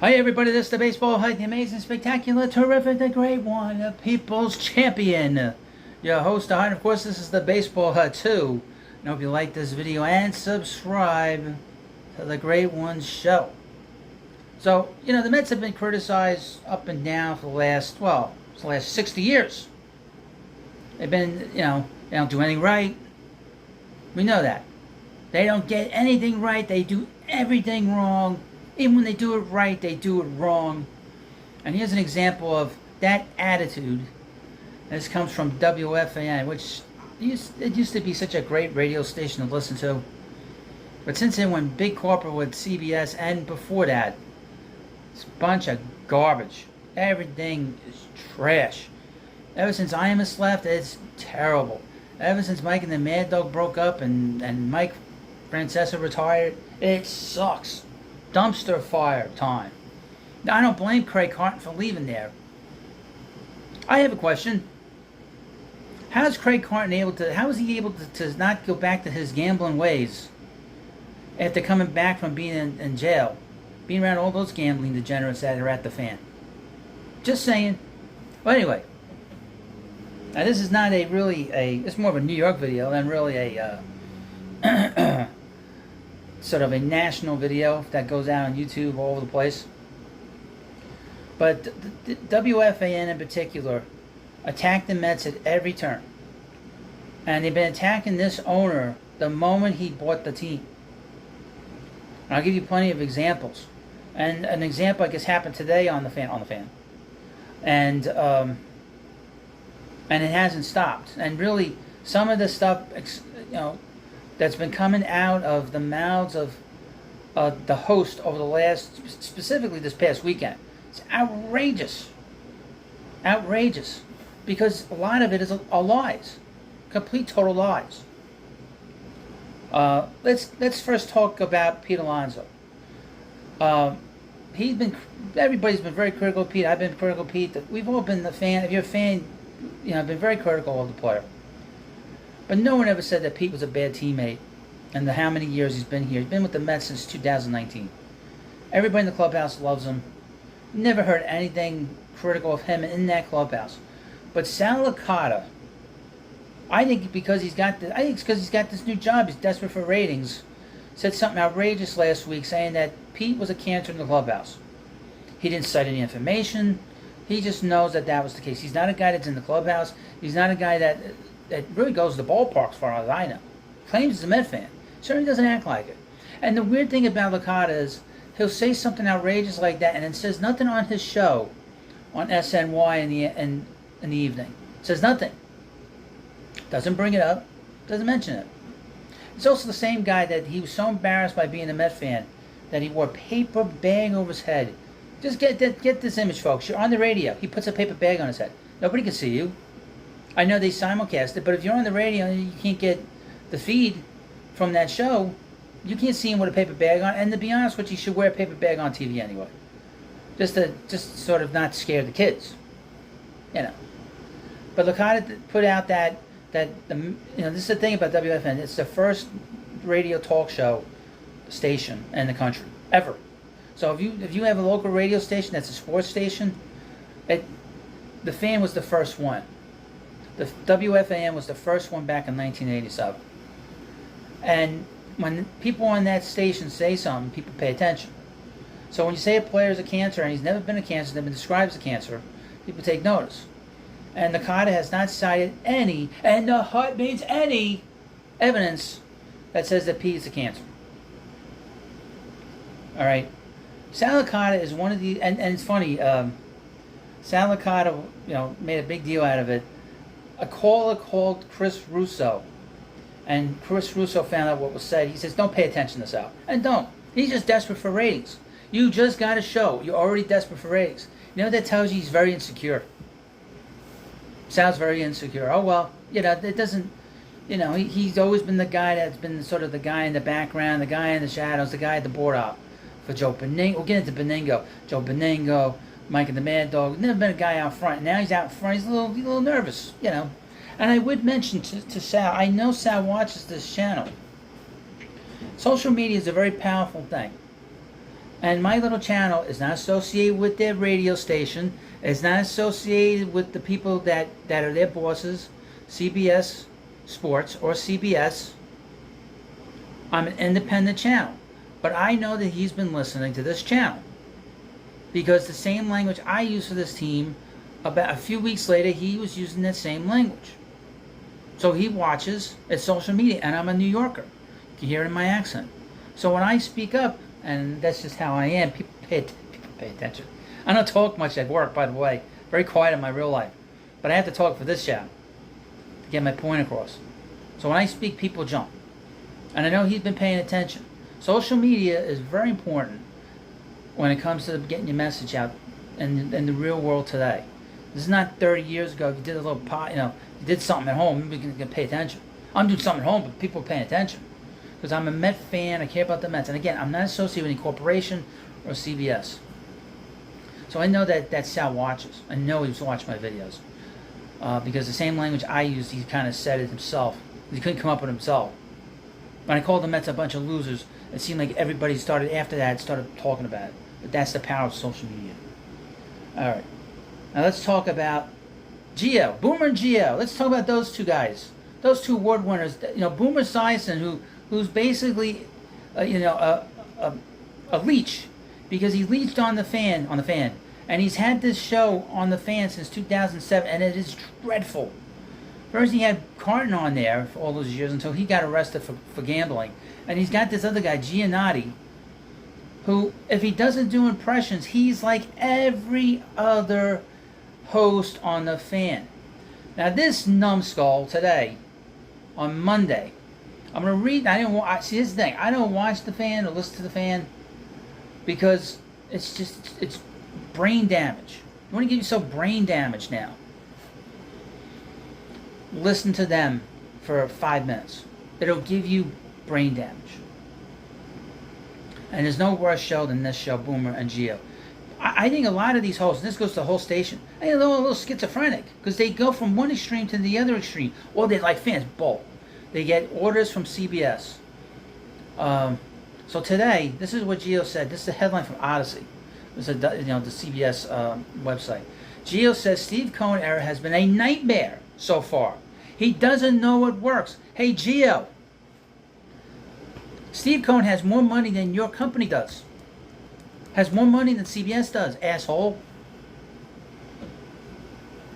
Hi everybody, this is the Baseball Hut, the amazing, spectacular, terrific, the great one, the people's champion. Your host, the Hut, of course, this is the Baseball Hut too. I hope you like this video and subscribe to the Great One's show. So, the Mets have been criticized up and down for the last 60 years. They've been, they don't do anything right. We know that. They don't get anything right. They do everything wrong. Even when they do it right, they do it wrong. And here's an example of that attitude. This comes from WFAN, which it used to be such a great radio station to listen to. But since then went big corporate with CBS, and before that, it's a bunch of garbage. Everything is trash. Ever since Imus left, it's terrible. Ever since Mike and the Mad Dog broke up and Mike Francesa retired, it sucks. Dumpster fire time. Now, I don't blame Craig Carton for leaving there. I have a question. How is Craig Carton able to not go back to his gambling ways after coming back from being in jail, being around all those gambling degenerates that are at the fan? Just saying. Well, anyway, now this is not it's more of a New York video than really a sort of a national video that goes out on YouTube all over the place. But the WFAN in particular attacked the Mets at every turn. And they've been attacking this owner the moment he bought the team. And I'll give you plenty of examples. And an example, I guess, happened today on the fan. And it hasn't stopped. And really, some of the stuff, that's been coming out of the mouths of the host over the last, specifically this past weekend. It's outrageous. Outrageous. Because a lot of it is lies. Complete, total lies. Let's first talk about Pete Alonso. Everybody's been very critical of Pete. I've been critical of Pete. We've all been the fan. If you're a fan, I've been very critical of the player. But no one ever said that Pete was a bad teammate in how many years he's been here. He's been with the Mets since 2019. Everybody in the clubhouse loves him. Never heard anything critical of him in that clubhouse. But Sal Licata, I think it's because he's got this new job. He's desperate for ratings. Said something outrageous last week, saying that Pete was a cancer in the clubhouse. He didn't cite any information. He just knows that was the case. He's not a guy that's in the clubhouse. He's not a guy that really goes to the ballpark as far as I know. Claims he's a Met fan. Certainly doesn't act like it. And the weird thing about Licata is he'll say something outrageous like that and then says nothing on his show on SNY in the evening. Says nothing. Doesn't bring it up. Doesn't mention it. It's also the same guy that he was so embarrassed by being a Met fan that he wore a paper bag over his head. Just get this image, folks. You're on the radio. He puts a paper bag on his head. Nobody can see you. I know they simulcast it, but if you're on the radio and you can't get the feed from that show, you can't see him with a paper bag on. And to be honest with you, should wear a paper bag on TV anyway, just sort of not scare the kids, But Licata put out that this is the thing about WFN. It's the first radio talk show station in the country ever. So if you have a local radio station that's a sports station, the Fan was the first one. The WFAN was the first one back in 1987. And when people on that station say something, people pay attention. So when you say a player is a cancer and he's never been a cancer, never been described as a cancer, people take notice. And Licata has not cited any, and the Hut means any, evidence that says that Pete is a cancer. All right. Sal Licata is one of the, and it's funny, Sal Licata, made a big deal out of it. A caller called Chris Russo, and Chris Russo found out what was said. He says, don't pay attention to Sal. And don't. He's just desperate for ratings. You just got a show. You're already desperate for ratings. You know what that tells you? He's very insecure. Sal's very insecure. Oh, well, it doesn't, he's always been the guy that's been sort of the guy in the background, the guy in the shadows, the guy at the board op for Joe Beningo. We'll get into Beningo. Joe Beningo, Mike and the Mad Dog. Never been a guy out front. Now he's out front. He's a little nervous, And I would mention to Sal, I know Sal watches this channel. Social media is a very powerful thing. And my little channel is not associated with their radio station. It's not associated with the people that are their bosses, CBS Sports or CBS. I'm an independent channel. But I know that he's been listening to this channel. Because the same language I use for this team, about a few weeks later, he was using that same language. So he watches at social media, and I'm a New Yorker. You can hear it in my accent. So when I speak up, and that's just how I am, people pay attention. I don't talk much at work, by the way. Very quiet in my real life. But I have to talk for this channel to get my point across. So when I speak, people jump. And I know he's been paying attention. Social media is very important when it comes to getting your message out in the real world today. This is not 30 years ago. If you did a little you did something at home, maybe you can pay attention. I'm doing something at home, but people are paying attention. Because I'm a Met fan, I care about the Mets. And again, I'm not associated with any corporation or CBS. So I know that Sal watches. I know he's watched my videos. Because the same language I used, he kind of said it himself. He couldn't come up with himself. When I called the Mets a bunch of losers, it seemed like everybody started talking about it. But that's the power of social media. Alright. Now let's talk about Gio. Boomer and Gio. Let's talk about those two guys. Those two award winners. Boomer Esiason, who's basically a leech. Because he leached on the fan. And he's had this show on the fan since 2007, and it is dreadful. First he had Carton on there for all those years until he got arrested for gambling. And he's got this other guy, Giannotti, who, if he doesn't do impressions, he's like every other host on the fan. Now this numbskull today, on Monday, I'm going to read, see this thing, I don't watch the fan or listen to the fan because it's brain damage. You want to give yourself brain damage now. Listen to them for 5 minutes. It'll give you brain damage. And there's no worse show than this show, Boomer and Gio. I think a lot of these hosts, and this goes to the whole station, I think they're a little schizophrenic because they go from one extreme to the other extreme. Or they're like fans, both. They get orders from CBS. So today, this is what Gio said. This is a headline from Odyssey. This is the CBS website. Gio says Steve Cohen era has been a nightmare so far. He doesn't know what works. Hey, Gio. Steve Cohen has more money than your company does. Has more money than CBS does, asshole.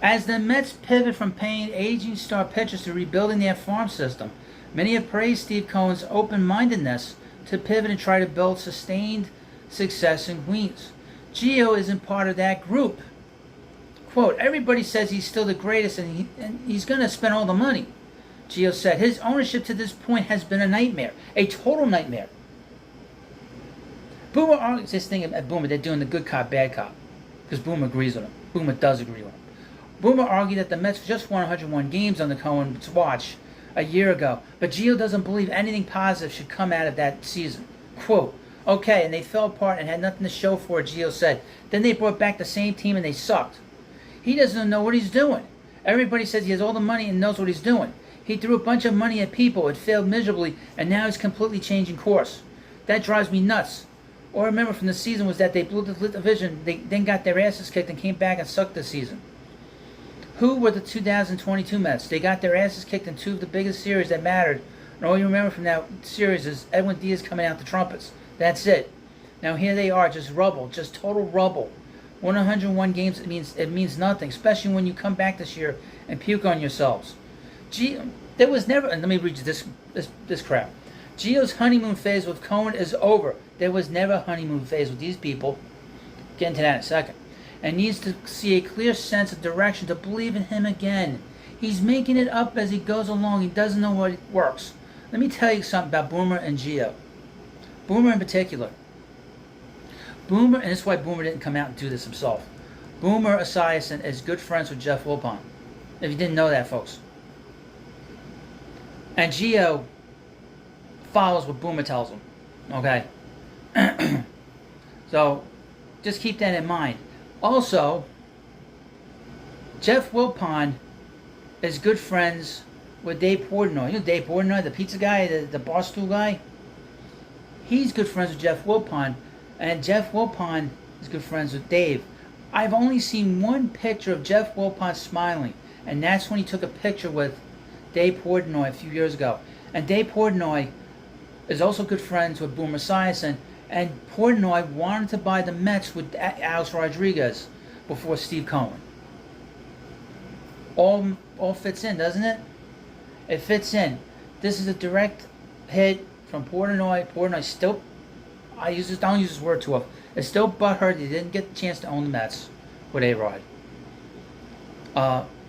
As the Mets pivot from paying aging star pitchers to rebuilding their farm system, many have praised Steve Cohen's open-mindedness to pivot and try to build sustained success in Queens. Gio isn't part of that group. Quote, everybody says he's still the greatest and he's going to spend all the money. Gio said his ownership to this point has been a nightmare. A total nightmare. Boomer argues this thing at Boomer, they're doing the good cop, bad cop. Because Boomer agrees with him. Boomer does agree with him. Boomer argued that the Mets just won 101 games on the Cohen's watch a year ago. But Gio doesn't believe anything positive should come out of that season. Quote, okay, and they fell apart and had nothing to show for it, Gio said. Then they brought back the same team and they sucked. He doesn't know what he's doing. Everybody says he has all the money and knows what he's doing. He threw a bunch of money at people. It failed miserably, and now he's completely changing course. That drives me nuts. All I remember from the season was that they blew the division, they then got their asses kicked and came back and sucked this season. Who were the 2022 Mets? They got their asses kicked in two of the biggest series that mattered. And all you remember from that series is Edwin Diaz coming out the trumpets. That's it. Now here they are, just rubble, just total rubble. 101 games, it means nothing, especially when you come back this year and puke on yourselves. There was never, and let me read you this crap. Gio's honeymoon phase with Cohen is over. There was never a honeymoon phase with these people. Get into that in a second. And needs to see a clear sense of direction to believe in him again. He's making it up as he goes along. He doesn't know what works. Let me tell you something about Boomer and Gio. Boomer in particular. Boomer, and this is why Boomer didn't come out and do this himself. Boomer Esiason is good friends with Jeff Wilpon. If you didn't know that, folks. And Gio follows what Boomer tells him. Okay? So, just keep that in mind. Also, Jeff Wilpon is good friends with Dave Portnoy. You know Dave Portnoy, the pizza guy, the Barstool guy? He's good friends with Jeff Wilpon. And Jeff Wilpon is good friends with Dave. I've only seen one picture of Jeff Wilpon smiling, and that's when he took a picture with Dave Portnoy a few years ago. And Dave Portnoy is also good friends with Boomer Esiason, and Portnoy wanted to buy the Mets with Alex Rodriguez before Steve Cohen. All fits in, doesn't it? It fits in. This is a direct hit from Portnoy. Portnoy still, don't use this word too often. It's still butthurt he didn't get the chance to own the Mets with A-Rod.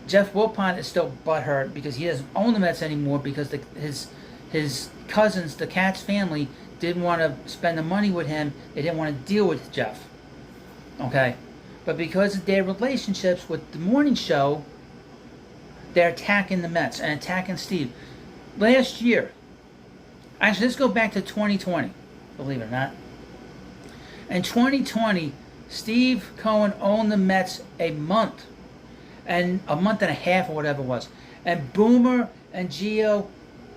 Jeff Wilpon is still butthurt because he doesn't own the Mets anymore because his cousins, the Katz family, didn't want to spend the money with him. They didn't want to deal with Jeff. Okay? But because of their relationships with the morning show, they're attacking the Mets and attacking Steve. Last year, actually, let's go back to 2020, believe it or not. In 2020, Steve Cohen owned the Mets a month and a half or whatever it was. And Boomer and Gio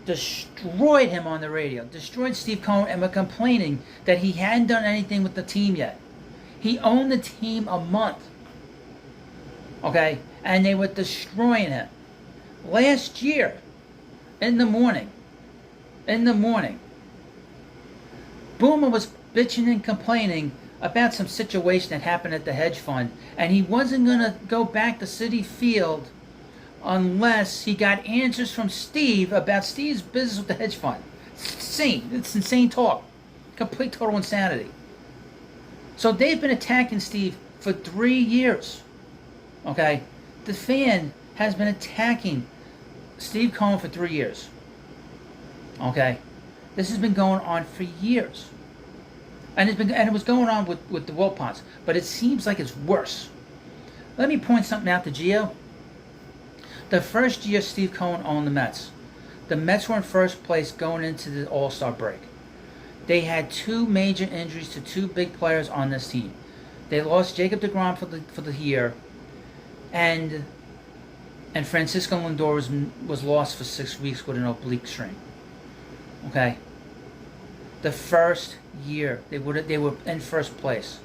destroyed him on the radio, destroyed Steve Cohen, and were complaining that he hadn't done anything with the team yet. He owned the team a month. Okay? And they were destroying him. Last year, in the morning, Boomer was bitching and complaining about some situation that happened at the hedge fund, and he wasn't going to go back to Citi Field unless he got answers from Steve about Steve's business with the hedge fund. It's insane. It's insane talk. Complete total insanity. So they've been attacking Steve for 3 years. Okay? The Fan has been attacking Steve Cohen for 3 years. Okay? This has been going on for years. And it was going on with the Wilpons. But it seems like it's worse. Let me point something out to Gio. The first year Steve Cohen owned the Mets, the Mets were in first place going into the All-Star break. They had two major injuries to two big players on this team. They lost Jacob deGrom for the year, and Francisco Lindor was lost for 6 weeks with an oblique strain. Okay. The first year they were in first place.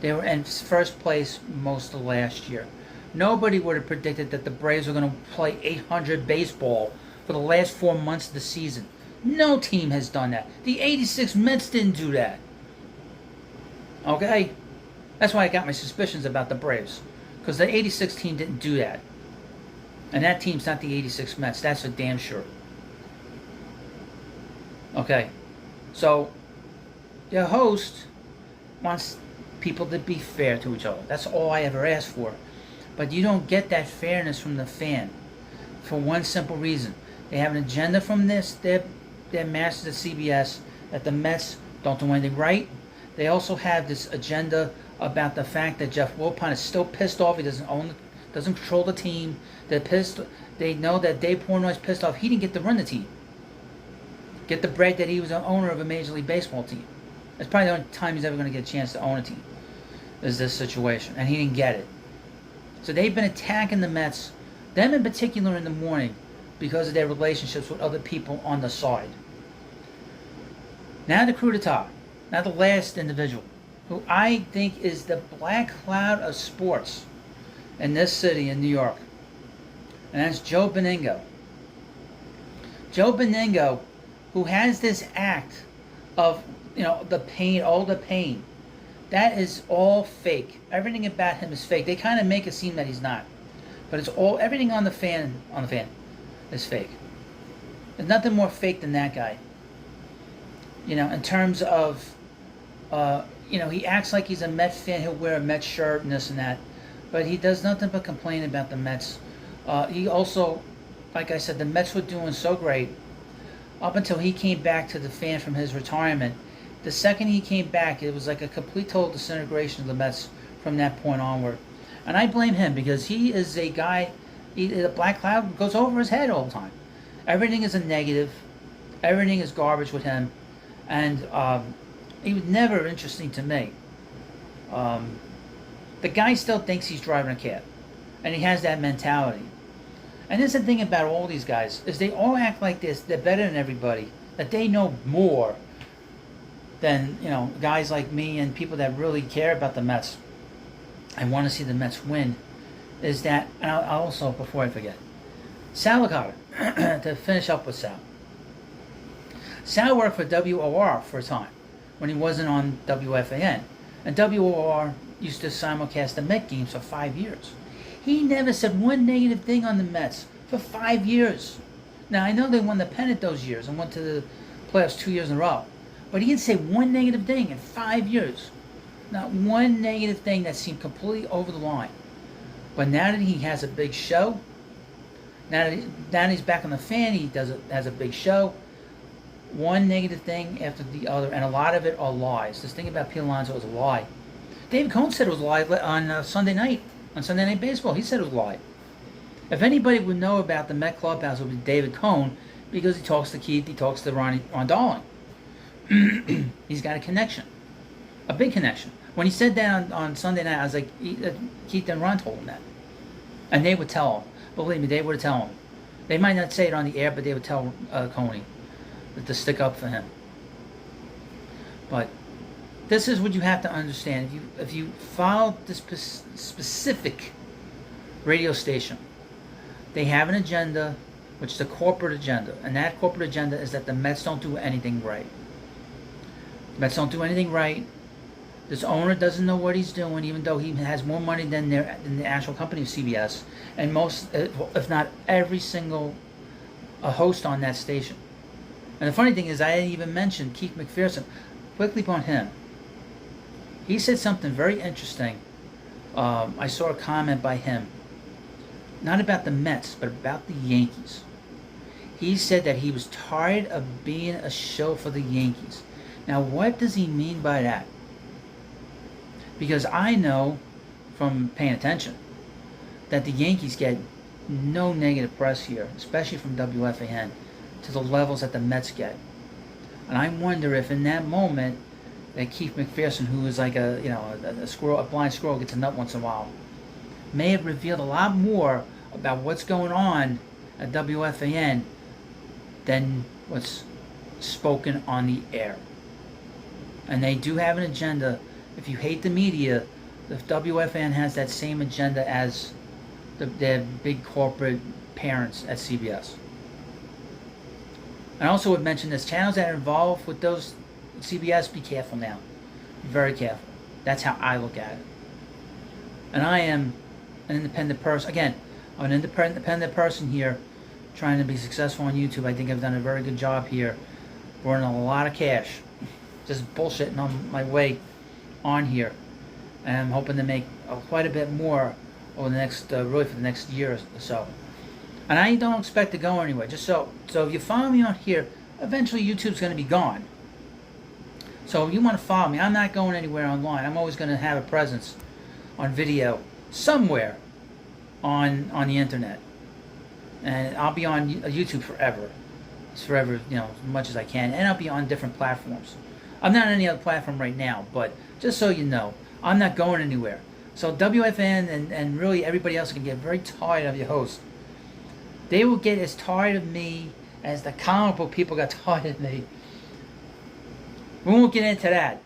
They were in first place most of last year. Nobody would have predicted that the Braves were going to play 800 baseball for the last 4 months of the season. No team has done that. The 86 Mets didn't do that. Okay? That's why I got my suspicions about the Braves. Because the 86 team didn't do that. And that team's not the 86 Mets. That's for damn sure. Okay? So, your host wants people to be fair to each other. That's all I ever asked for. But you don't get that fairness from the Fan for one simple reason. They have an agenda from their masters at CBS that the Mets don't do anything right. They also have this agenda about the fact that Jeff Wilpon is still pissed off. He doesn't control the team. They're pissed. They know that Dave Portnoy's pissed off. He didn't get to run the team. Get the break that he was an owner of a Major League Baseball team. That's probably the only time he's ever going to get a chance to own a team. Is this situation, and he didn't get it. So they've been attacking the Mets, them in particular in the morning, because of their relationships with other people on the side. Now the coup d'etat. Now the last individual, who I think is the black cloud of sports in this city in New York. And that's Joe Benigno. Joe Benigno, who has this act of, the pain, all the pain. That is all fake. Everything about him is fake. They kind of make it seem that he's not. But it's everything on the fan is fake. There's nothing more fake than that guy. In terms of, he acts like he's a Mets fan. He'll wear a Mets shirt and this and that. But he does nothing but complain about the Mets. He also, like I said, the Mets were doing so great up until he came back to the Fan from his retirement. The second he came back, it was like a complete total disintegration of the Mets from that point onward. And I blame him because he is a guy, the black cloud goes over his head all the time. Everything is a negative. Everything is garbage with him. And he was never interesting to me. The guy still thinks he's driving a cab. And he has that mentality. And this is the thing about all these guys, is they all act like this. They're better than everybody. That they know more than guys like me and people that really care about the Mets and want to see the Mets win is that, and I'll also, before I forget, Sal Licata, to finish up with Sal. Sal worked for WOR for a time when he wasn't on WFAN. And WOR used to simulcast the Met games for 5 years. He never said one negative thing on the Mets for 5 years. Now, I know they won the pennant those years and went to the playoffs 2 years in a row. But he didn't say one negative thing in 5 years. Not one negative thing that seemed completely over the line. But now that he has a big show, now that he's back on the fan, he has a big show. One negative thing after the other, and a lot of it are lies. This thing about Pete Alonso is a lie. David Cohn said it was a lie on Sunday Night Baseball. He said it was a lie. If anybody would know about the Met clubhouse, it would be David Cohn, because he talks to Keith, he talks to Ron Darling. He's got a connection, a big connection. When he said that on Sunday night, I was like, Keith and Ron told him that, and they would tell him. Believe me, they would tell him. They might not say it on the air, but they would tell Coney to stick up for him. But this is what you have to understand. If you follow this specific radio station, they have an agenda, which is a corporate agenda, and that corporate agenda is that the Mets don't do anything right. The Mets don't do anything right. This owner doesn't know what he's doing, even though he has more money than the actual company of CBS, and most, if not every single host on that station. And the funny thing is, I didn't even mention Keith McPherson. Quickly on him. He said something very interesting. I saw a comment by him, not about the Mets, but about the Yankees. He said that he was tired of being a show for the Yankees. Now, what does he mean by that? Because I know from paying attention that the Yankees get no negative press here, especially from WFAN, to the levels that the Mets get. And I wonder if in that moment that Keith McPherson, who is like a squirrel, a blind squirrel gets a nut once in a while, may have revealed a lot more about what's going on at WFAN than what's spoken on the air. And they do have an agenda. If you hate the media, the WFAN has that same agenda as their big corporate parents at CBS. I also would mention this: channels that are involved with those CBS, be careful now. Be very careful. That's how I look at it. And I am an independent person. Again, I'm an independent person here, trying to be successful on YouTube. I think I've done a very good job here, burning a lot of cash, just bullshitting on my way on here, and I'm hoping to make quite a bit more over the next, really for the next year or so. And I don't expect to go anywhere. Just so if you follow me on here, eventually YouTube's going to be gone. So if you want to follow me, I'm not going anywhere online. I'm always going to have a presence on video somewhere on the internet, and I'll be on YouTube forever. It's forever, as much as I can, and I'll be on different platforms. I'm not on any other platform right now, but just so you know, I'm not going anywhere. So WFN and really everybody else can get very tired of your host. They will get as tired of me as the comic book people got tired of me. We won't get into that.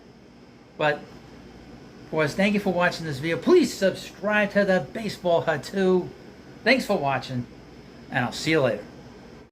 But, of course, thank you for watching this video. Please subscribe to the Baseball Hut too. Thanks for watching, and I'll see you later.